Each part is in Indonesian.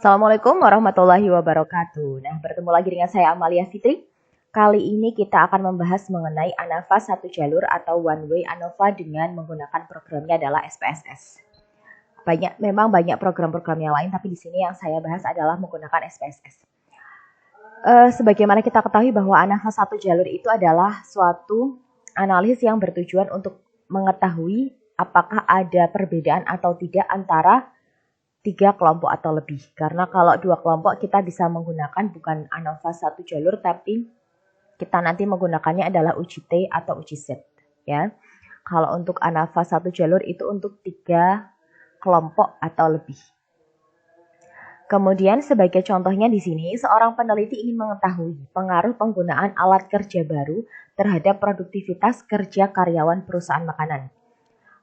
Assalamualaikum warahmatullahi wabarakatuh. Nah, bertemu lagi dengan saya Amalia Fitri. Kali ini kita akan membahas mengenai ANAVA satu jalur atau one way ANOVA dengan menggunakan programnya adalah SPSS. Memang banyak program-program yang lain, tapi di sini yang saya bahas adalah menggunakan SPSS. Sebagaimana kita ketahui bahwa ANAVA satu jalur itu adalah suatu analisis yang bertujuan untuk mengetahui apakah ada perbedaan atau tidak antara 3 kelompok atau lebih. Karena kalau 2 kelompok kita bisa menggunakan bukan ANOVA satu jalur, tapi kita nanti menggunakannya adalah uji T atau uji Z. Ya. Kalau untuk ANOVA satu jalur itu untuk 3 kelompok atau lebih. Kemudian sebagai contohnya di sini, seorang peneliti ingin mengetahui pengaruh penggunaan alat kerja baru terhadap produktivitas kerja karyawan perusahaan makanan.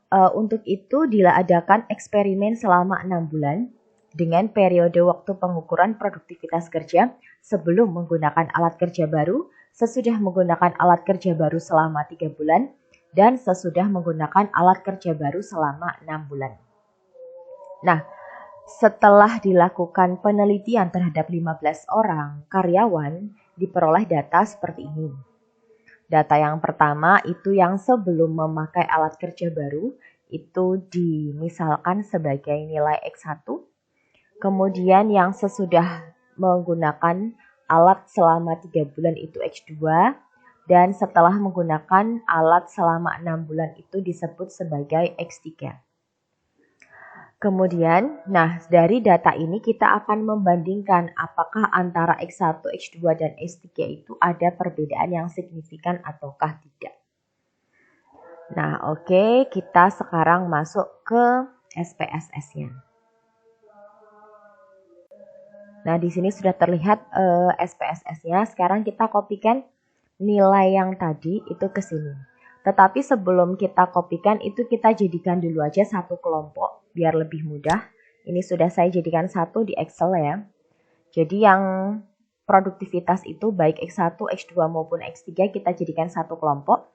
Untuk itu diadakan eksperimen selama 6 bulan dengan periode waktu pengukuran produktivitas kerja sebelum menggunakan alat kerja baru, sesudah menggunakan alat kerja baru selama 3 bulan, dan sesudah menggunakan alat kerja baru selama 6 bulan. Nah, setelah dilakukan penelitian terhadap 15 orang karyawan, diperoleh data seperti ini. Data yang pertama itu yang sebelum memakai alat kerja baru itu dimisalkan sebagai nilai X1. Kemudian yang sesudah menggunakan alat selama 3 bulan itu X2. Dan setelah menggunakan alat selama 6 bulan itu disebut sebagai X3. Kemudian, dari data ini kita akan membandingkan apakah antara X1, X2, dan X3 itu ada perbedaan yang signifikan ataukah tidak. Oke, kita sekarang masuk ke SPSS-nya. Di sini sudah terlihat SPSS-nya. Sekarang kita kopikan nilai yang tadi itu ke sini. Tetapi sebelum kita kopikan itu kita jadikan dulu aja satu kelompok biar lebih mudah. Ini sudah saya jadikan satu di Excel ya. Jadi yang produktivitas itu baik X1, X2 maupun X3 kita jadikan satu kelompok.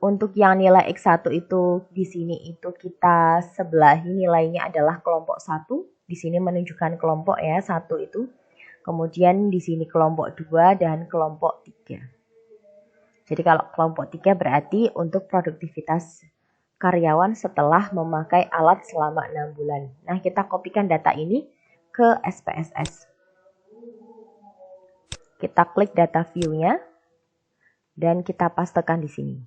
Untuk yang nilai X1 itu di sini itu kita sebelahi nilainya adalah kelompok 1. Di sini menunjukkan kelompok ya, 1 itu. Kemudian di sini kelompok 2 dan kelompok 3. Jadi kalau kelompok 3 berarti untuk produktivitas karyawan setelah memakai alat selama 6 bulan. Kita kopikan data ini ke SPSS. Kita klik data view-nya dan kita pastekan di sini.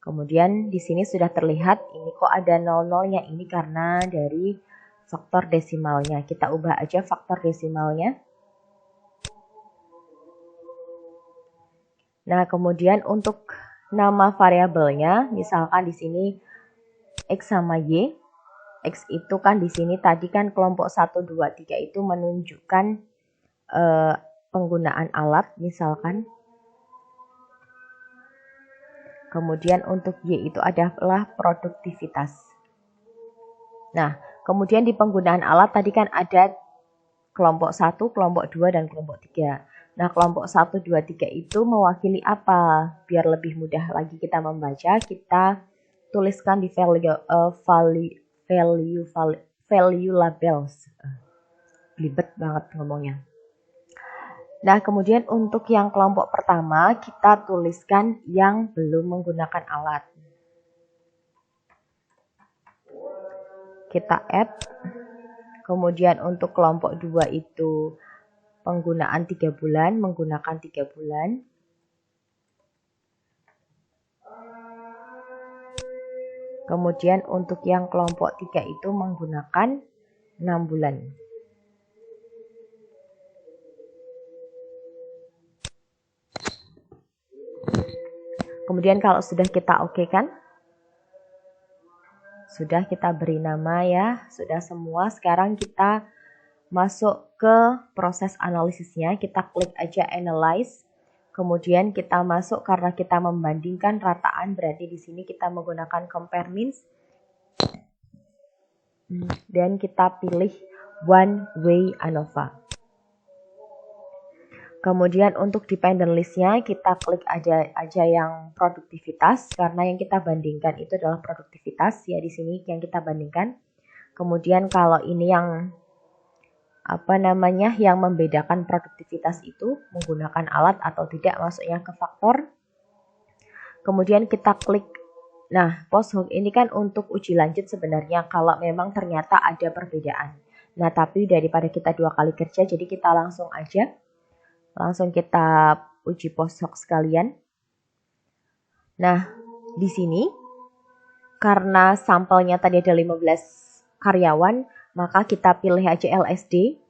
Kemudian di sini sudah terlihat ini kok ada 00-nya. Ini karena dari faktor desimalnya. Kita ubah aja faktor desimalnya. Kemudian untuk nama variabelnya, misalkan di sini X sama Y. X itu kan di sini tadi kan kelompok 1, 2, 3 itu menunjukkan penggunaan alat misalkan. Kemudian untuk Y itu adalah produktivitas. Kemudian di penggunaan alat tadi kan ada kelompok 1, kelompok 2, dan kelompok 3. Kelompok 1, 2, 3 itu mewakili apa? Biar lebih mudah lagi kita membaca, kita tuliskan di value labels. Belibet banget ngomongnya. Kemudian untuk yang kelompok pertama, kita tuliskan yang belum menggunakan alat. Kita add. Kemudian untuk kelompok 2 itu penggunaan 3 bulan, menggunakan 3 bulan. Kemudian untuk yang kelompok 3 itu menggunakan 6 bulan. Kemudian kalau sudah kita oke kan? Sudah kita beri nama ya, sudah semua. Sekarang kita masuk ke proses analisisnya. Kita klik aja analyze. Kemudian kita masuk karena kita membandingkan rataan, berarti di sini kita menggunakan compare means. Dan kita pilih one way ANOVA. Kemudian untuk dependent list-nya kita klik aja yang produktivitas karena yang kita bandingkan itu adalah produktivitas ya, di sini yang kita bandingkan. Kemudian kalau ini yang yang membedakan produktivitas itu menggunakan alat atau tidak, masuknya ke faktor. Kemudian kita klik. Nah, post hoc ini kan untuk uji lanjut sebenarnya kalau memang ternyata ada perbedaan. Nah, tapi daripada kita 2 kali kerja, jadi kita langsung kita uji post hoc sekalian. Nah, di sini karena sampelnya tadi ada 15 karyawan, maka kita pilih aja LSD.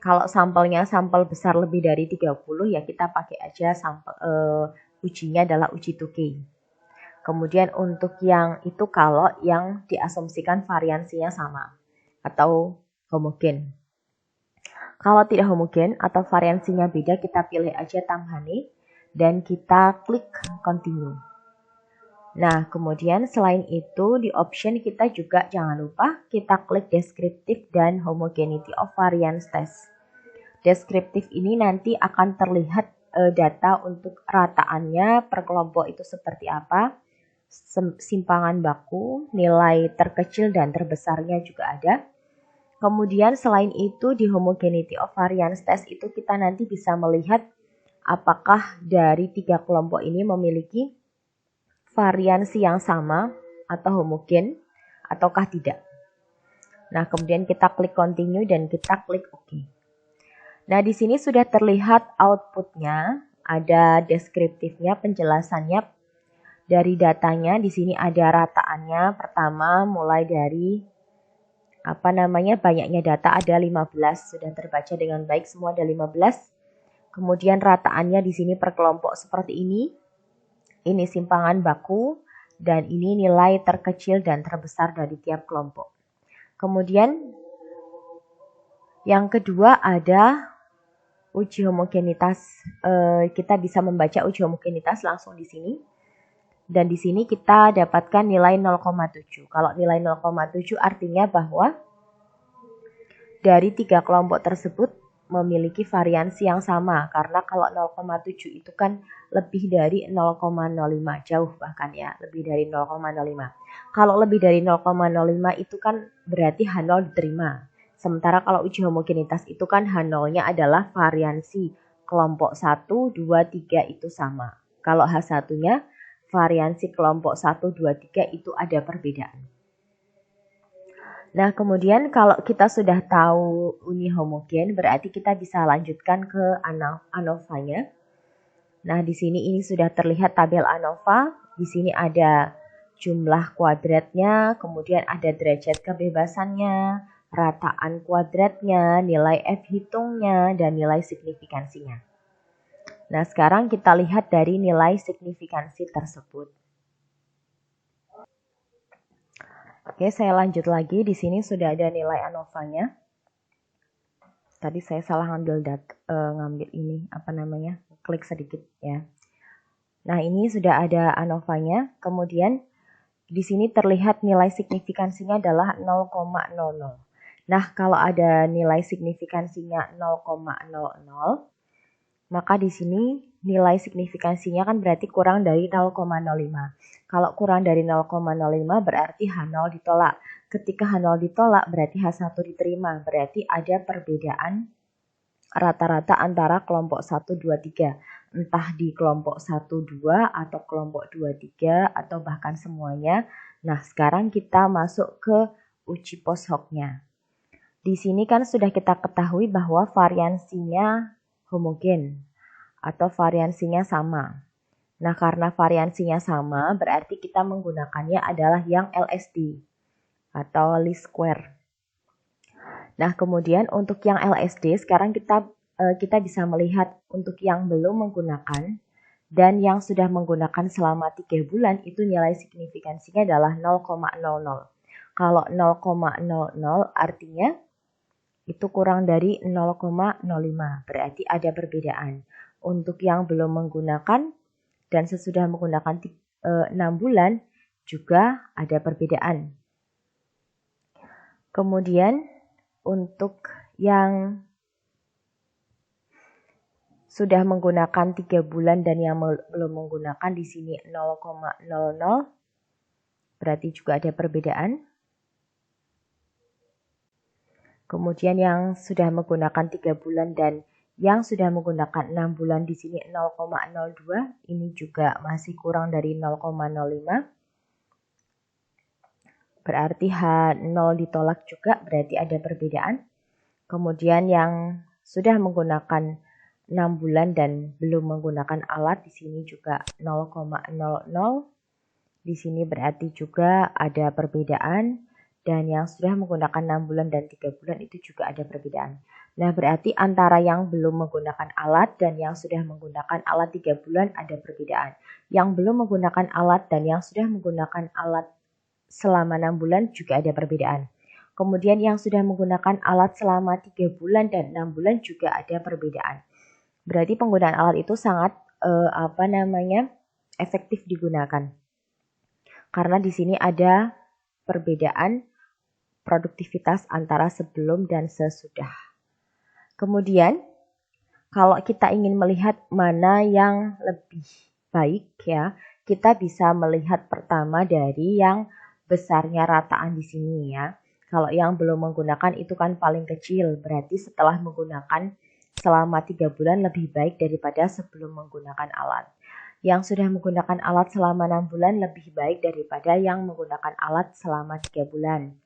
Kalau sampelnya sampel besar lebih dari 30, ya kita pakai aja sampel ujinya adalah uji 2K. Kemudian untuk yang itu kalau yang diasumsikan variansinya sama atau homogen. Kalau tidak homogen atau variansinya beda, kita pilih aja Tamhane dan kita klik continue. Nah, kemudian selain itu di option kita juga jangan lupa kita klik descriptive dan homogeneity of variance test. Deskriptif ini nanti akan terlihat data untuk rataannya per kelompok itu seperti apa, simpangan baku, nilai terkecil dan terbesarnya juga ada. Kemudian selain itu di homogeneity of variance test itu kita nanti bisa melihat apakah dari 3 kelompok ini memiliki variansi yang sama atau homogen ataukah tidak. Nah, kemudian kita klik continue dan kita klik OK. Nah, di sini sudah terlihat outputnya, ada deskriptifnya, penjelasannya dari datanya. Di sini ada rataannya. Pertama mulai dari banyaknya data ada 15, sudah terbaca dengan baik semua ada 15. Kemudian rataannya di sini per kelompok seperti ini. Ini simpangan baku dan ini nilai terkecil dan terbesar dari tiap kelompok. Kemudian yang kedua ada uji homogenitas. Kita bisa membaca uji homogenitas langsung di sini. Dan di sini kita dapatkan nilai 0,7. Kalau nilai 0,7 artinya bahwa dari 3 kelompok tersebut memiliki variansi yang sama. Karena kalau 0,7 itu kan lebih dari 0,05. Jauh bahkan ya, lebih dari 0,05. Kalau lebih dari 0,05 itu kan berarti H0 diterima. Sementara kalau uji homogenitas itu kan H0-nya adalah variansi kelompok 1, 2, 3 itu sama. Kalau H1-nya variansi kelompok 1, 2, 3 itu ada perbedaan. Nah, kemudian kalau kita sudah tahu uni homogen, berarti kita bisa lanjutkan ke ANOVA-nya. Nah, di sini ini sudah terlihat tabel ANOVA. Di sini ada jumlah kuadratnya, kemudian ada derajat kebebasannya, rataan kuadratnya, nilai F hitungnya, dan nilai signifikansinya. Nah, sekarang kita lihat dari nilai signifikansi tersebut. Oke, saya lanjut lagi. Di sini sudah ada nilai ANOVA-nya. Tadi saya salah ngambil klik sedikit ya. Nah, ini sudah ada ANOVA-nya. Kemudian di sini terlihat nilai signifikansinya adalah 0,00. Nah, kalau ada nilai signifikansinya 0,00, maka di sini nilai signifikansinya kan berarti kurang dari 0,05. Kalau kurang dari 0,05 berarti H0 ditolak. Ketika H0 ditolak berarti H1 diterima. Berarti ada perbedaan rata-rata antara kelompok 1, 2, 3. Entah di kelompok 1, 2 atau kelompok 2, 3 atau bahkan semuanya. Nah, sekarang kita masuk ke uji post hoc-nya. Di sini kan sudah kita ketahui bahwa variansinya homogen atau variansinya sama. Nah, karena variansinya sama, berarti kita menggunakannya adalah yang LSD atau least square. Nah, kemudian untuk yang LSD, sekarang kita bisa melihat untuk yang belum menggunakan dan yang sudah menggunakan selama 3 bulan, itu nilai signifikansinya adalah 0,00. Kalau 0,00 artinya itu kurang dari 0,05, berarti ada perbedaan. Untuk yang belum menggunakan dan sesudah menggunakan 6 bulan juga ada perbedaan. Kemudian untuk yang sudah menggunakan 3 bulan dan yang belum menggunakan di sini 0,00, berarti juga ada perbedaan. Kemudian yang sudah menggunakan 3 bulan dan yang sudah menggunakan 6 bulan di sini 0,02, ini juga masih kurang dari 0,05. Berarti H0 ditolak juga, berarti ada perbedaan. Kemudian yang sudah menggunakan 6 bulan dan belum menggunakan alat di sini juga 0,00. Di sini berarti juga ada perbedaan. Dan yang sudah menggunakan 6 bulan dan 3 bulan itu juga ada perbedaan. Nah, berarti antara yang belum menggunakan alat dan yang sudah menggunakan alat 3 bulan ada perbedaan. Yang belum menggunakan alat dan yang sudah menggunakan alat selama 6 bulan juga ada perbedaan. Kemudian yang sudah menggunakan alat selama 3 bulan dan 6 bulan juga ada perbedaan. Berarti penggunaan alat itu sangat efektif digunakan. Karena di sini ada perbedaan produktivitas antara sebelum dan sesudah. Kemudian, kalau kita ingin melihat mana yang lebih baik ya, kita bisa melihat pertama dari yang besarnya rataan di sini ya. Kalau yang belum menggunakan itu kan paling kecil, berarti setelah menggunakan selama 3 bulan lebih baik daripada sebelum menggunakan alat. Yang sudah menggunakan alat selama 6 bulan lebih baik daripada yang menggunakan alat selama 3 bulan.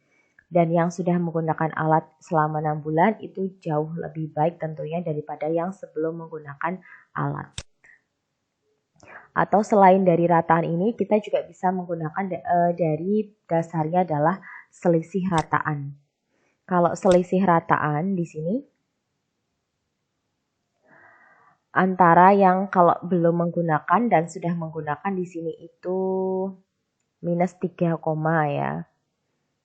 Dan yang sudah menggunakan alat selama 6 bulan itu jauh lebih baik tentunya daripada yang sebelum menggunakan alat. Atau selain dari rataan ini, kita juga bisa menggunakan dari dasarnya adalah selisih rataan. Kalau selisih rataan di sini, antara yang kalau belum menggunakan dan sudah menggunakan di sini itu minus 3, ya.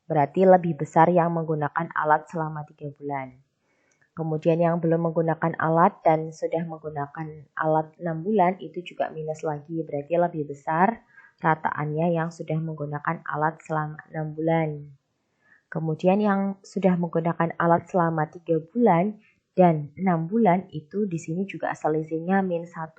Berarti lebih besar yang menggunakan alat selama 3 bulan. Kemudian yang belum menggunakan alat dan sudah menggunakan alat 6 bulan itu juga minus lagi. Berarti lebih besar rataannya yang sudah menggunakan alat selama 6 bulan. Kemudian yang sudah menggunakan alat selama 3 bulan dan 6 bulan itu di sini juga selisihnya min 1,8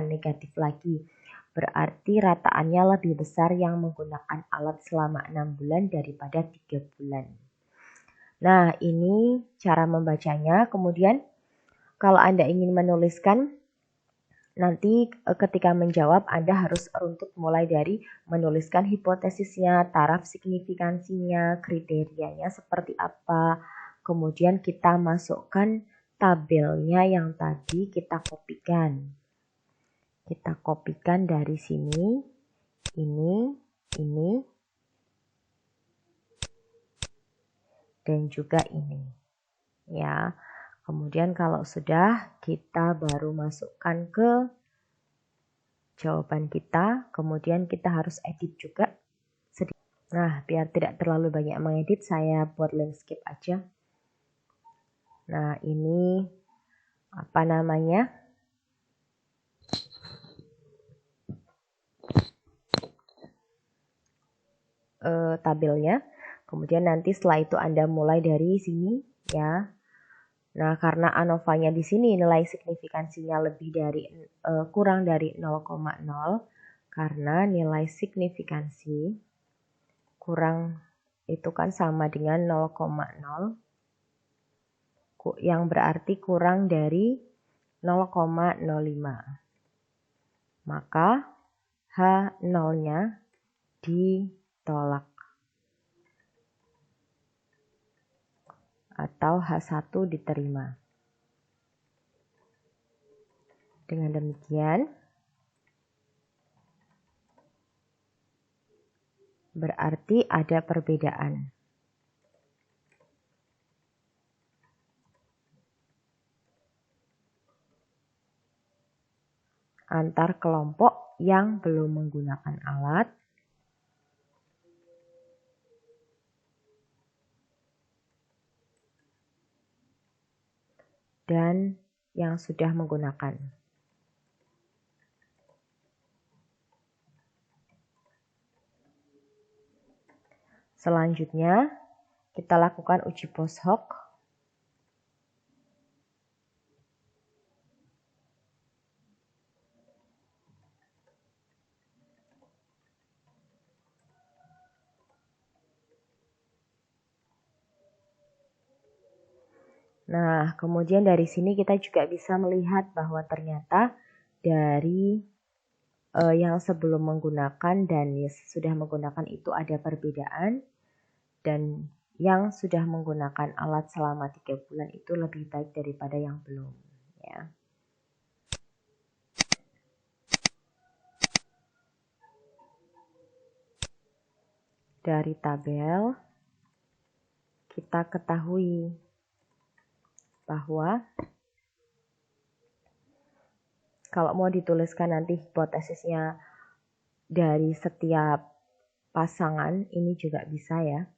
negatif lagi. Berarti rataannya lebih besar yang menggunakan alat selama 6 bulan daripada 3 bulan. Nah, ini cara membacanya. Kemudian, kalau Anda ingin menuliskan, nanti ketika menjawab Anda harus runtut mulai dari menuliskan hipotesisnya, taraf signifikansinya, kriterianya seperti apa. Kemudian kita masukkan tabelnya yang tadi kita kopikan. Kita kopikan dari sini, ini, dan juga ini. Ya, kemudian kalau sudah, kita baru masukkan ke jawaban kita. Kemudian kita harus edit juga. Nah, biar tidak terlalu banyak mengedit, saya buat landscape aja. Nah, ini apa namanya? Tabelnya. Kemudian nanti setelah itu Anda mulai dari sini ya. Nah, karena ANOVA-nya di sini nilai signifikansinya kurang dari 0,0 karena nilai signifikansi kurang itu kan sama dengan 0,0 yang berarti kurang dari 0,05. Maka H0-nya ditolak. Atau H1 diterima. Dengan demikian, berarti ada perbedaan. Antar kelompok yang belum menggunakan alat dan yang sudah menggunakan. Selanjutnya, kita lakukan uji post hoc. Nah, kemudian dari sini kita juga bisa melihat bahwa ternyata dari yang sebelum menggunakan dan sudah menggunakan itu ada perbedaan, dan yang sudah menggunakan alat selama 3 bulan itu lebih baik daripada yang belum, ya. Dari tabel kita ketahui bahwa kalau mau dituliskan nanti hipotesisnya dari setiap pasangan ini juga bisa ya.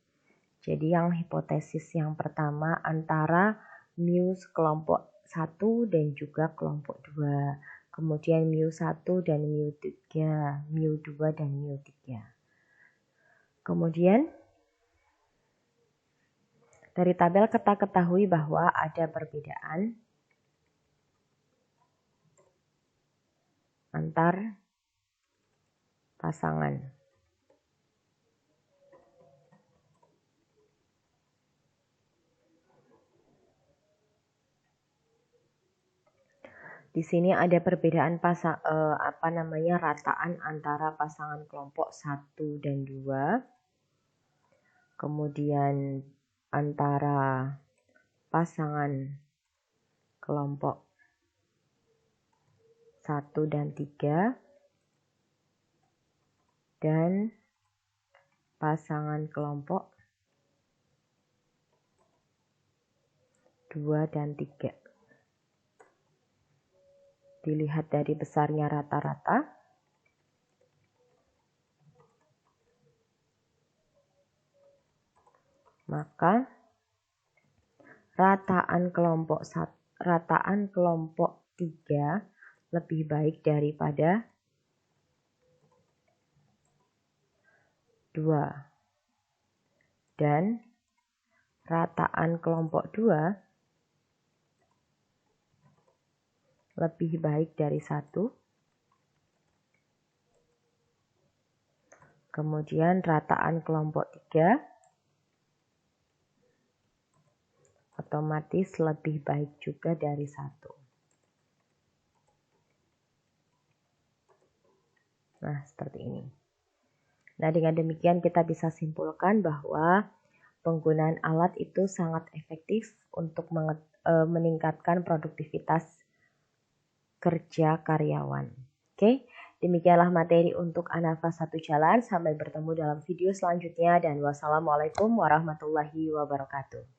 Jadi yang hipotesis yang pertama antara mu kelompok 1 dan juga kelompok 2. Kemudian mu1 dan mu3, mu2 dan mu3. Kemudian dari tabel kita ketahui bahwa ada perbedaan antar pasangan. Di sini ada perbedaan rataan antara pasangan kelompok 1 dan 2. Kemudian antara pasangan kelompok 1 dan 3 dan pasangan kelompok 2 dan 3. Dilihat dari besarnya rata-rata, maka rataan kelompok 3 lebih baik daripada 2. Dan rataan kelompok 2 lebih baik dari 1. Kemudian rataan kelompok 3 otomatis lebih baik juga dari 1. Nah, seperti ini. Nah, dengan demikian kita bisa simpulkan bahwa penggunaan alat itu sangat efektif untuk meningkatkan produktivitas kerja karyawan. Oke, demikianlah materi untuk Anafa Satu Jalan. Sampai bertemu dalam video selanjutnya dan wassalamualaikum warahmatullahi wabarakatuh.